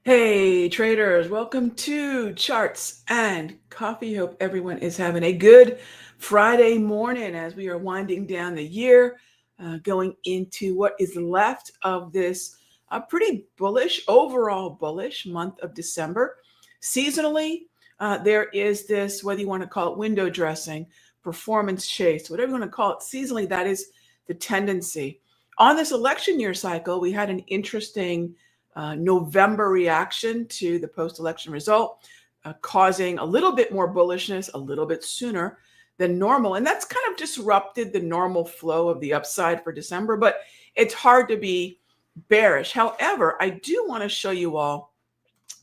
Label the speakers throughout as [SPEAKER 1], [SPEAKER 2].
[SPEAKER 1] Hey traders, welcome to Charts and Coffee. Hope everyone is having a good Friday morning as we are winding down the year, going into what is left of this pretty bullish, overall bullish month of December. Seasonally, there is this, whether you want to call it window dressing, performance chase, whatever you want to call it, seasonally, that is the tendency. On this election year cycle, we had an interesting November reaction to the post-election result, causing a little bit more bullishness a little bit sooner than normal. And that's kind of disrupted the normal flow of the upside for December, but it's hard to be bearish. However, I do want to show you all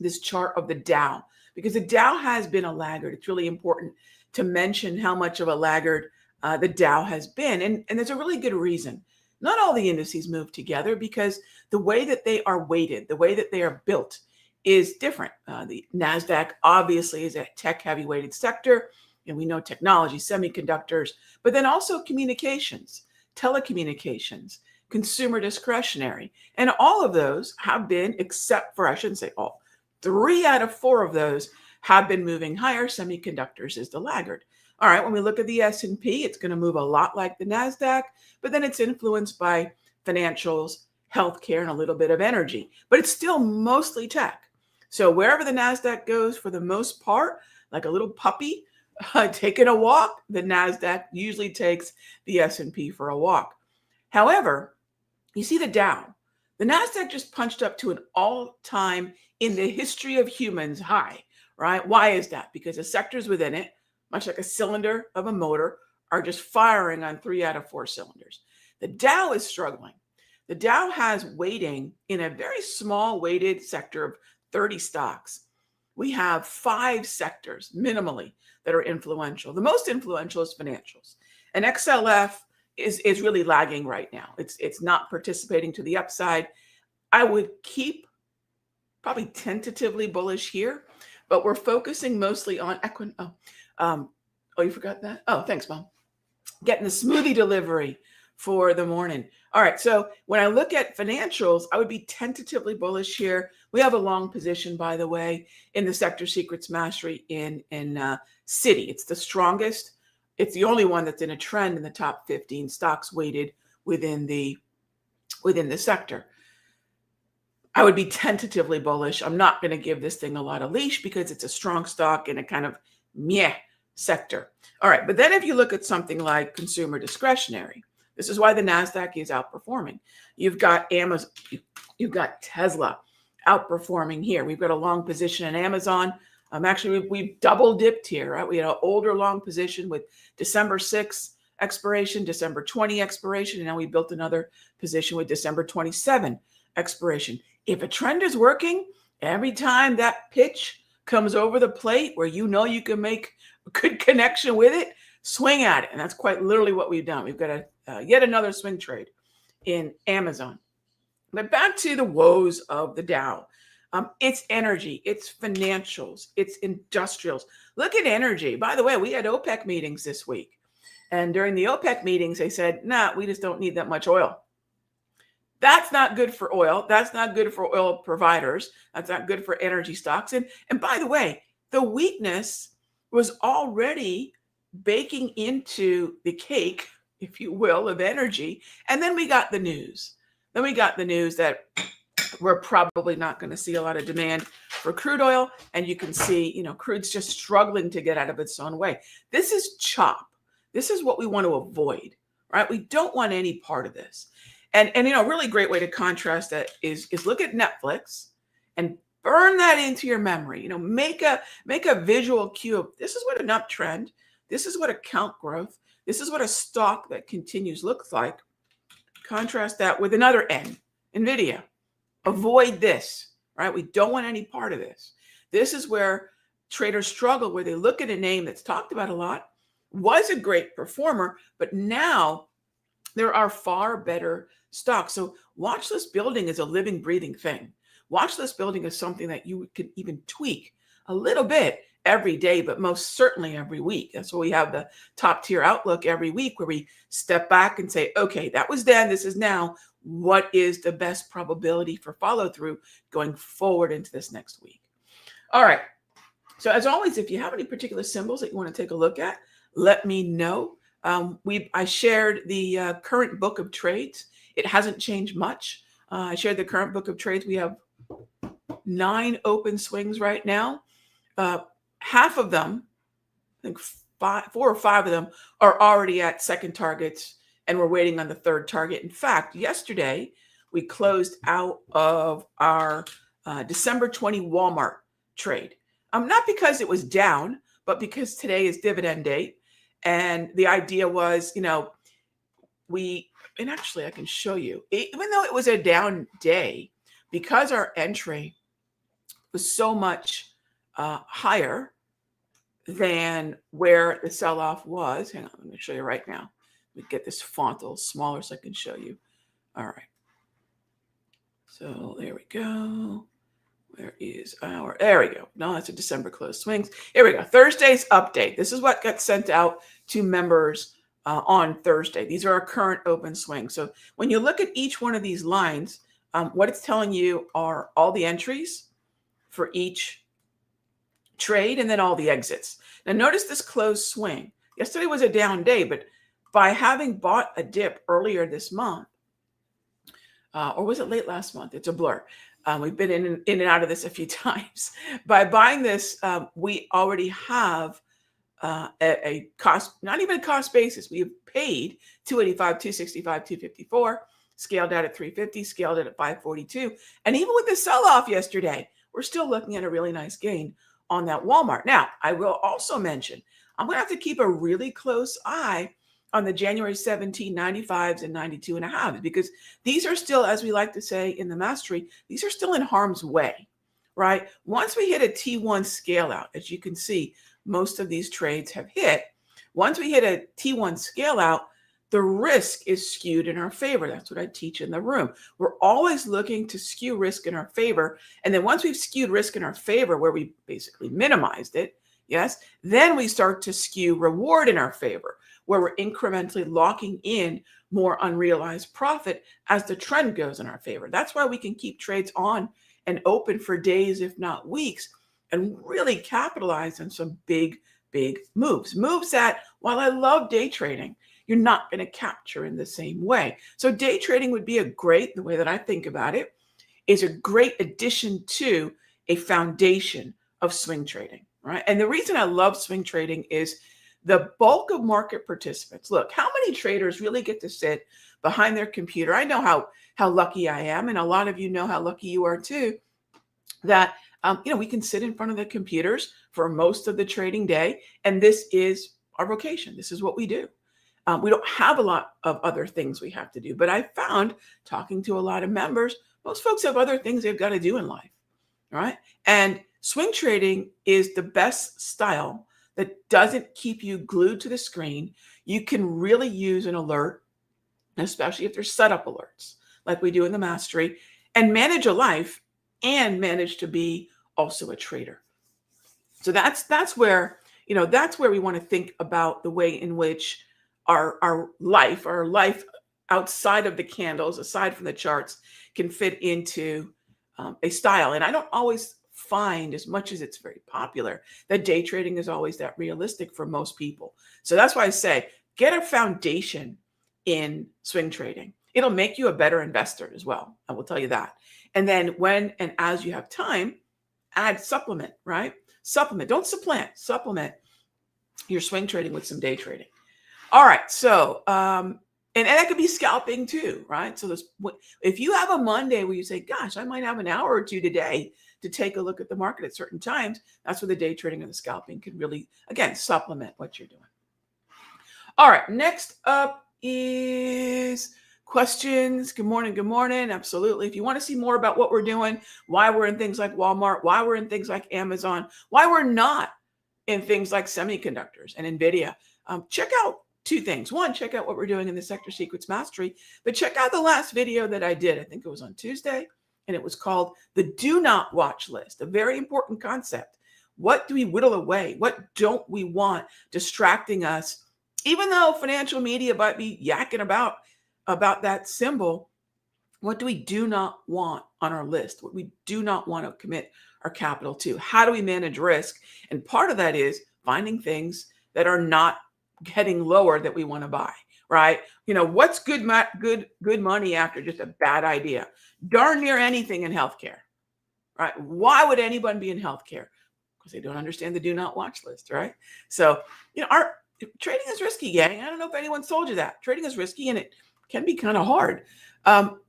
[SPEAKER 1] this chart of the Dow because the Dow has been a laggard. It's really important to mention how much of a laggard the Dow has been. And there's a really good reason. Not all the indices move together because the way that they are weighted, the way that they are built is different. The NASDAQ obviously is a tech-heavy weighted sector, and we know technology, semiconductors, but then also communications, telecommunications, consumer discretionary. And all of those have been, except for, I shouldn't say all, 3 out of 4 of those have been moving higher. Semiconductors is the laggard. All right, when we look at the S&P, it's going to move a lot like the NASDAQ, but then it's influenced by financials, healthcare, and a little bit of energy. But it's still mostly tech. So wherever the NASDAQ goes, for the most part, like a little puppy taking a walk, the NASDAQ usually takes the S&P for a walk. However, you see the Dow. The NASDAQ just punched up to an all-time in the history of humans high, right? Why is that? Because the sectors within it, much like a cylinder of a motor, are just firing on 3 out of 4 cylinders. The Dow is struggling. The Dow has weighting in a very small weighted sector of 30 stocks. We have 5 sectors minimally that are influential. The most influential is financials. And XLF is really lagging right now. It's not participating to the upside. I would keep probably tentatively bullish here, but we're focusing mostly on you forgot that? Oh, thanks, Mom. Getting the smoothie delivery for the morning. All right, so when I look at financials, I would be tentatively bullish here. We have a long position, by the way, in the sector secrets mastery in Citi. It's the strongest. It's the only one that's in a trend in the top 15 stocks weighted within the sector. I would be tentatively bullish. I'm not going to give this thing a lot of leash because it's a strong stock in a kind of meh sector. All right, but then if you look at something like consumer discretionary, this is why the NASDAQ is outperforming. You've got Amazon, you've got Tesla outperforming here. We've got a long position in Amazon. Actually, we've double dipped here, right? We had an older long position with December 6 expiration, December 20 expiration, and now we built another position with December 27 expiration. If a trend is working, every time that pitch comes over the plate where you know you can make a good connection with it, swing at it. And that's quite literally what we've done. We've got yet another swing trade in Amazon. But back to the woes of the Dow. It's energy, it's financials, it's industrials. Look at energy. By the way, we had OPEC meetings this week. And during the OPEC meetings, they said, nah, we just don't need that much oil. That's not good for oil. That's not good for oil providers. That's not good for energy stocks. And by the way, the weakness was already baking into the cake, if you will, of energy. And then we got the news. Then we got the news that we're probably not going to see a lot of demand for crude oil. And you can see, crude's just struggling to get out of its own way. This is chop. This is what we want to avoid, right? We don't want any part of this. And a really great way to contrast that is look at Netflix and burn that into your memory. Make a visual cue of this is what an uptrend, this is what account growth, this is what a stock that continues looks like. Contrast that with another N, NVIDIA. Avoid this, right? We don't want any part of this. This is where traders struggle, where they look at a name that's talked about a lot, was a great performer, but now there are far better stocks. So watchlist building is a living, breathing thing. Watchlist building is something that you can even tweak a little bit every day, but most certainly every week. That's why we have the top tier outlook every week where we step back and say, okay, that was then, this is now. what is the best probability for follow through going forward into this next week. All right. So as always, if you have any particular symbols that you want to take a look at, let me know. I shared the current book of trades. It hasn't changed much. I shared the current book of trades. We have 9 open swings right now. Half of them, I think 4 or 5 of them, are already at second targets, and we're waiting on the third target. In fact, yesterday we closed out of our December 20 Walmart trade. Not because it was down, but because today is dividend date. And the idea was, and actually I can show you, even though it was a down day, because our entry was so much higher than where the sell-off was. Hang on, let me show you right now. Let me get this font a little smaller so I can show you. All right. So there we go. Where is there we go. No, that's a December close swings. Here we go. Thursday's update. This is what got sent out to members on Thursday. These are our current open swings. So when you look at each one of these lines, what it's telling you are all the entries for each trade and then all the exits. Now notice this closed swing. Yesterday was a down day, but by having bought a dip earlier this month, or was it late last month? It's a blur. We've been in and out of this a few times. By buying this, we already have a cost, not even a cost basis. We have paid $285, $265, $254, scaled out at $350, scaled it at $542. And even with the sell-off yesterday, we're still looking at a really nice gain on that Walmart. Now, I will also mention, I'm going to have to keep a really close eye on the January 17 95s and 92.5s, because these are still, as we like to say in the mastery, these are still in harm's way, right? Once we hit a T1 scale out, as you can see, most of these trades have hit. Once we hit a T1 scale out, the risk is skewed in our favor. That's what I teach in the room. We're always looking to skew risk in our favor. And then once we've skewed risk in our favor, where we basically minimized it, yes, then we start to skew reward in our favor, where we're incrementally locking in more unrealized profit as the trend goes in our favor. That's why we can keep trades on and open for days, if not weeks, and really capitalize on some big moves. Moves that, while I love day trading, you're not going to capture in the same way. So day trading would be the way that I think about it, is a great addition to a foundation of swing trading, right? And the reason I love swing trading is the bulk of market participants. Look, how many traders really get to sit behind their computer? I know how lucky I am, and a lot of you know how lucky you are too, that we can sit in front of the computers for most of the trading day, and this is our vocation. This is what we do. We don't have a lot of other things we have to do, but I found, talking to a lot of members, most folks have other things they've got to do in life, right? And swing trading is the best style that doesn't keep you glued to the screen. You can really use an alert, especially if there's setup alerts, like we do in the mastery, and manage a life and manage to be also a trader. So that's where we want to think about the way in which our life outside of the candles, aside from the charts, can fit into a style. And I don't always find, as much as it's very popular, that day trading is always that realistic for most people. So that's why I say, get a foundation in swing trading. It'll make you a better investor as well. I will tell you that. And then when and as you have time, add supplement, right? Supplement, don't supplant, supplement your swing trading with some day trading. All right. So, and that could be scalping too, right? So if you have a Monday where you say, gosh, I might have an hour or two today to take a look at the market at certain times, that's where the day trading and the scalping can really, again, supplement what you're doing. All right. Next up is questions. Good morning. Good morning. Absolutely. If you want to see more about what we're doing, why we're in things like Walmart, why we're in things like Amazon, why we're not in things like semiconductors and NVIDIA, check out 2 things. One, check out what we're doing in the Sector Secrets Mastery, but check out the last video that I did. I think it was on Tuesday, and it was called the Do Not Watch List, a very important concept. What do we whittle away? What don't we want distracting us? Even though financial media might be yakking about that symbol, What do we do not want on our list? What we do not want to commit our capital to? How do we manage risk? And part of that is finding things that are not getting lower that we want to buy, right? What's good money after just a bad idea? Darn near anything in healthcare, right? Why would anyone be in healthcare? Because they don't understand the do not watch list, right? So, our trading is risky, gang. I don't know if anyone's told you that. Trading is risky and it can be kind of hard.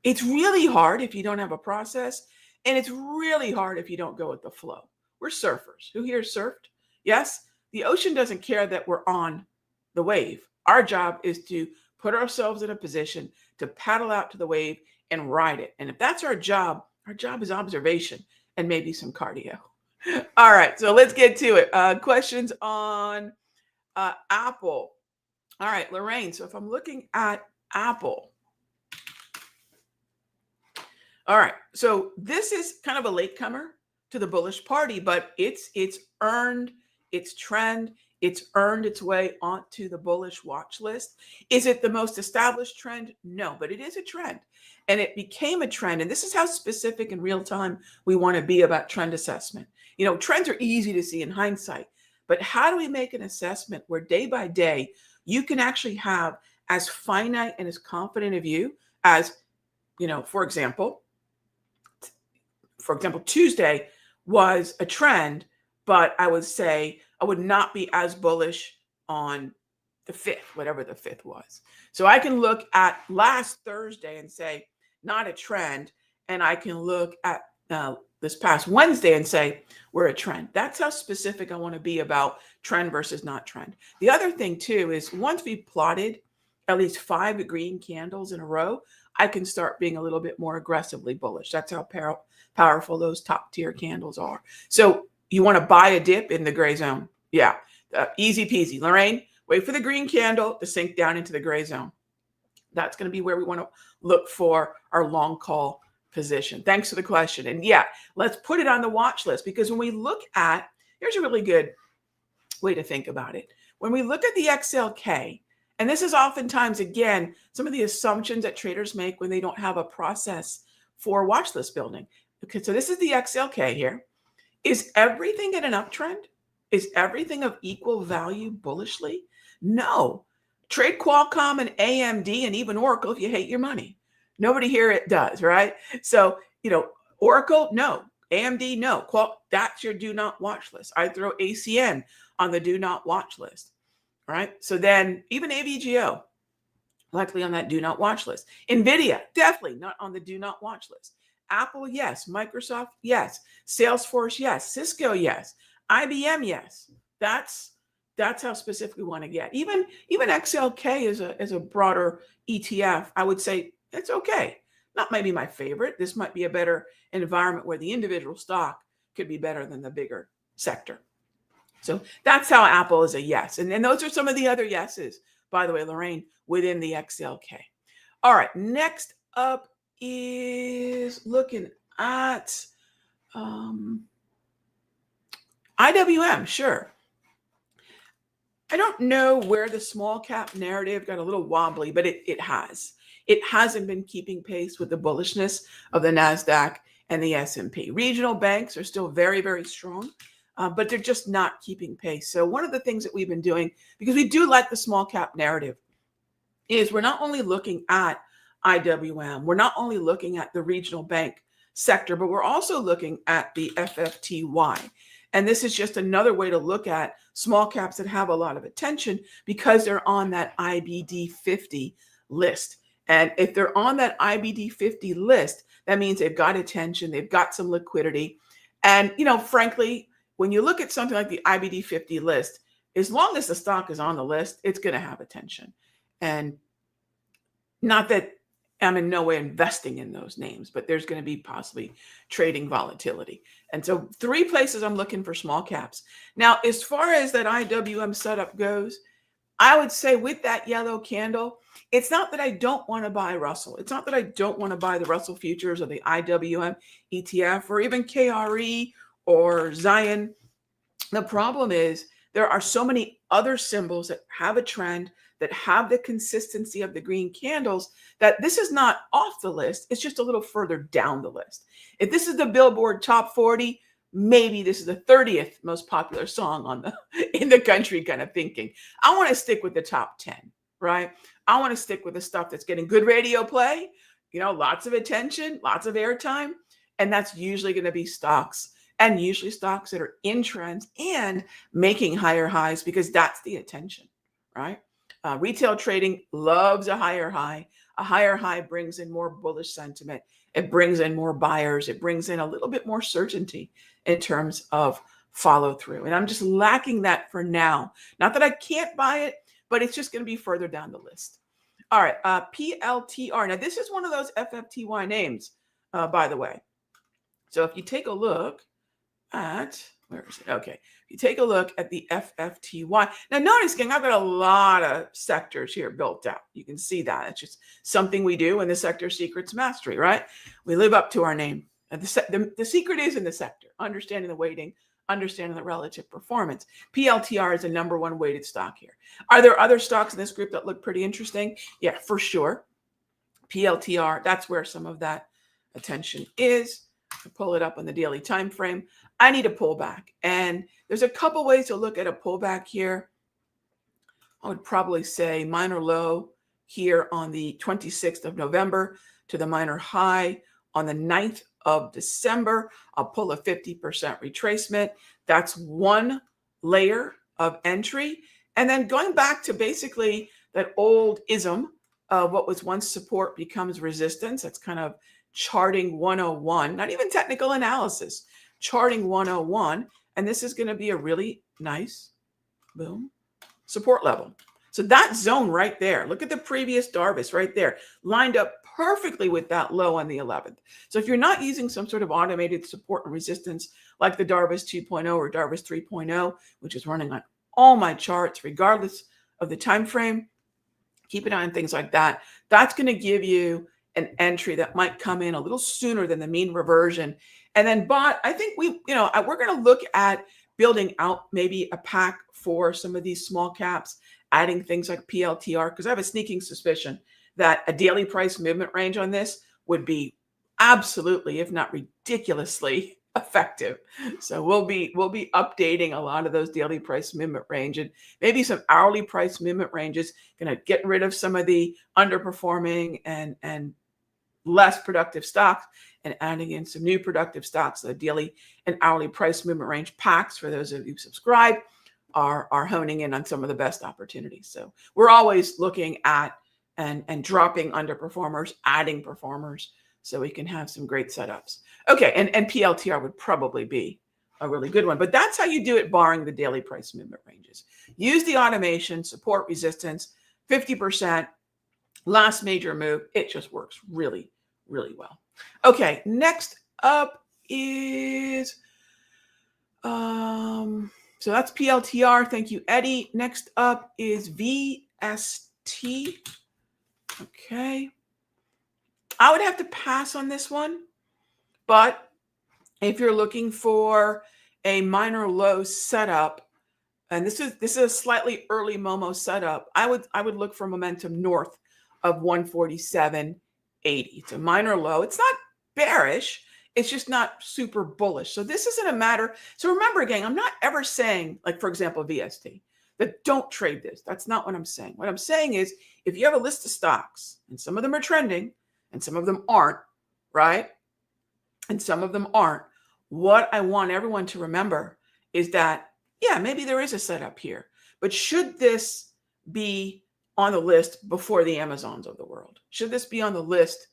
[SPEAKER 1] It's really hard if you don't have a process, and it's really hard if you don't go with the flow. We're surfers. Who here surfed? Yes. The ocean doesn't care that we're on the wave. Our job is to put ourselves in a position to paddle out to the wave and ride it. And if that's our job is observation and maybe some cardio. All right, so let's get to it. Questions on Apple. All right, Lorraine. So if I'm looking at Apple, all right, so this is kind of a latecomer to the bullish party, but it's earned its trend. It's earned its way onto the bullish watch list. Is it the most established trend? No, but it is a trend. And it became a trend. And this is how specific in real time we want to be about trend assessment. Trends are easy to see in hindsight, but how do we make an assessment where day by day you can actually have as finite and as confident a view as, for example, Tuesday was a trend, but I would say I would not be as bullish on the 5th, whatever the 5th was. So I can look at last Thursday and say, not a trend. And I can look at this past Wednesday and say, we're a trend. That's how specific I want to be about trend versus not trend. The other thing too is once we've plotted at least 5 green candles in a row, I can start being a little bit more aggressively bullish. That's how powerful those top tier candles are. So you want to buy a dip in the gray zone. Yeah, easy peasy. Lorraine, wait for the green candle to sink down into the gray zone. That's going to be where we want to look for our long call position. Thanks for the question. And yeah, let's put it on the watch list, because when we look at, here's a really good way to think about it. When we look at the XLK, and this is oftentimes, again, some of the assumptions that traders make when they don't have a process for watch list building. Okay, so this is the XLK here. Is everything in an uptrend? Is everything of equal value bullishly? No. Trade Qualcomm and AMD and even Oracle if you hate your money. Nobody here it does, right? So, Oracle, no. AMD, no. That's your do not watch list. I throw ACN on the do not watch list, right? So then even AVGO, likely on that do not watch list. NVIDIA, definitely not on the do not watch list. Apple, yes. Microsoft, yes. Salesforce, yes. Cisco, yes. IBM, yes. That's how specific we want to get. Even XLK is a broader ETF. I would say it's okay. Not maybe my favorite. This might be a better environment where the individual stock could be better than the bigger sector. So that's how Apple is a yes. And then those are some of the other yeses, by the way, Lorraine, within the XLK. All right, next up is looking at IWM. Sure. I don't know where the small cap narrative got a little wobbly, but it has. It hasn't been keeping pace with the bullishness of the NASDAQ and the S&P. Regional banks are still very, very strong, but they're just not keeping pace. So one of the things that we've been doing, because we do like the small cap narrative, is we're not only looking at IWM, we're not only looking at the regional bank sector, but we're also looking at the FFTY. And this is just another way to look at small caps that have a lot of attention because they're on that IBD 50 list. And if they're on that IBD 50 list, that means they've got attention, they've got some liquidity. And, frankly, when you look at something like the IBD 50 list, as long as the stock is on the list, it's going to have attention. And not that I'm in no way investing in those names, but there's going to be possibly trading volatility. And so 3 places I'm looking for small caps. Now, as far as that IWM setup goes, I would say with that yellow candle, it's not that I don't want to buy Russell. It's not that I don't want to buy the Russell futures or the IWM ETF or even KRE or Zion. The problem is there are so many other symbols that have a trend that have the consistency of the green candles, that this is not off the list. It's just a little further down the list. If this is the Billboard Top 40, maybe this is the 30th most popular song on the in the country kind of thinking. I want to stick with the top 10, right? I want to stick with the stuff that's getting good radio play, lots of attention, lots of airtime. And that's usually going to be stocks, and usually stocks that are in trends and making higher highs, because that's the attention, right? Retail trading loves a higher high. A higher high brings in more bullish sentiment. It brings in more buyers. It brings in a little bit more certainty in terms of follow through. And I'm just lacking that for now. Not that I can't buy it, but it's just going to be further down the list. All right, PLTR. Now, this is one of those FFTY names, by the way. So if you take a look at, where is it? Okay. If you take a look at the FFTY. Now notice, gang, I've got a lot of sectors here built out. You can see that. It's just something we do in the sector secrets mastery, right? We live up to our name. And the secret is in the sector, understanding the weighting, understanding the relative performance. PLTR is the number one weighted stock here. Are there other stocks in this group that look pretty interesting? Yeah, for sure. PLTR, that's where some of that attention is. I pull it up on the daily time frame. I need a pullback, and there's a couple ways to look at a pullback here. I would probably say minor low here on the 26th of November to the minor high on the 9th of December. I'll pull a 50% retracement. That's one layer of entry. And then going back to basically that old ism of what was once support becomes resistance. That's kind of charting 101, not even technical analysis, charting 101. And this is going to be a really nice, boom, support level. So that zone right there, look at the previous Darvis right there, lined up perfectly with that low on the 11th. So if you're not using some sort of automated support and resistance like the Darvis 2.0 or Darvis 3.0, which is running on all my charts, regardless of the time frame, keep an eye on things like that. That's going to give you an entry that might come in a little sooner than the mean reversion. And then I think we're going to look at building out maybe a pack for some of these small caps, adding things like PLTR, because I have a sneaking suspicion that a daily price movement range on this would be absolutely, if not ridiculously, effective. So we'll be updating a lot of those daily price movement range and maybe some hourly price movement ranges, going to get rid of some of the underperforming and less productive stocks and adding in some new productive stocks. The daily and hourly price movement range packs, for those of you who subscribe, are honing in on some of the best opportunities. So we're always looking at and dropping underperformers, adding performers, so we can have some great setups. Okay, and PLTR would probably be a really good one, but that's how you do it, barring the daily price movement ranges. Use the automation, support, resistance, 50%, last major move. It just works really, really well. Okay, next up is, so that's PLTR. Thank you, Eddie. Next up is VST. Okay. I would have to pass on this one, but if you're looking for a minor low setup, and this is a slightly early Momo setup, I would look for momentum north of 147.80. It's a minor low. It's not bearish. It's just not super bullish. So this isn't a matter. So remember, gang, I'm not ever saying, like, for example, VST, that don't trade this. That's not what I'm saying. What I'm saying is, if you have a list of stocks and some of them are trending and some of them aren't, right? And some of them aren't, what I want everyone to remember is that, yeah, maybe there is a setup here, but should this be on the list before the Amazons of the world? Should this be on the list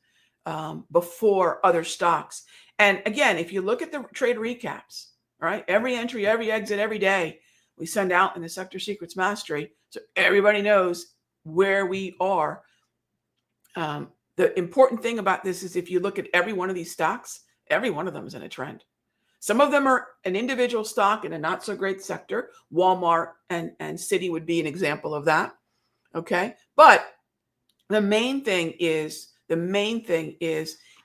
[SPEAKER 1] before other stocks? And again, if you look at the trade recaps, right, every entry, every exit, every day, we send out in the Sector Secrets Mastery, so everybody knows where we are. The important thing about this is if you look at every one of these stocks, every one of them is in a trend. Some of them are an individual stock in a not so great sector. Walmart and Citi would be an example of that. Okay. But the main thing is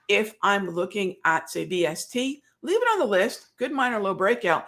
[SPEAKER 1] if I'm looking at, say, VST, leave it on the list, good minor low breakout.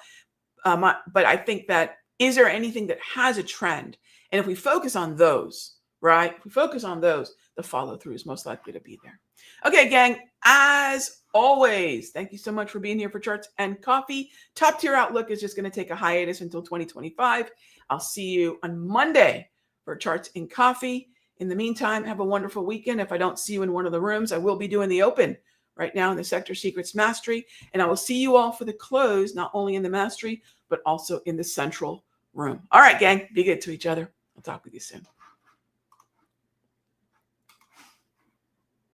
[SPEAKER 1] But I think that, is there anything that has a trend? And if we focus on those, right? If we focus on those, the follow through is most likely to be there. Okay, gang, as always, thank you so much for being here for Charts and Coffee. Top Tier Outlook is just going to take a hiatus until 2025. I'll see you on Monday for Charts and Coffee. In the meantime, have a wonderful weekend. If I don't see you in one of the rooms, I will be doing the open right now in the Sector Secrets Mastery. And I will see you all for the close, not only in the Mastery, but also in the Central room. All right, gang, be good to each other. I'll talk with you soon.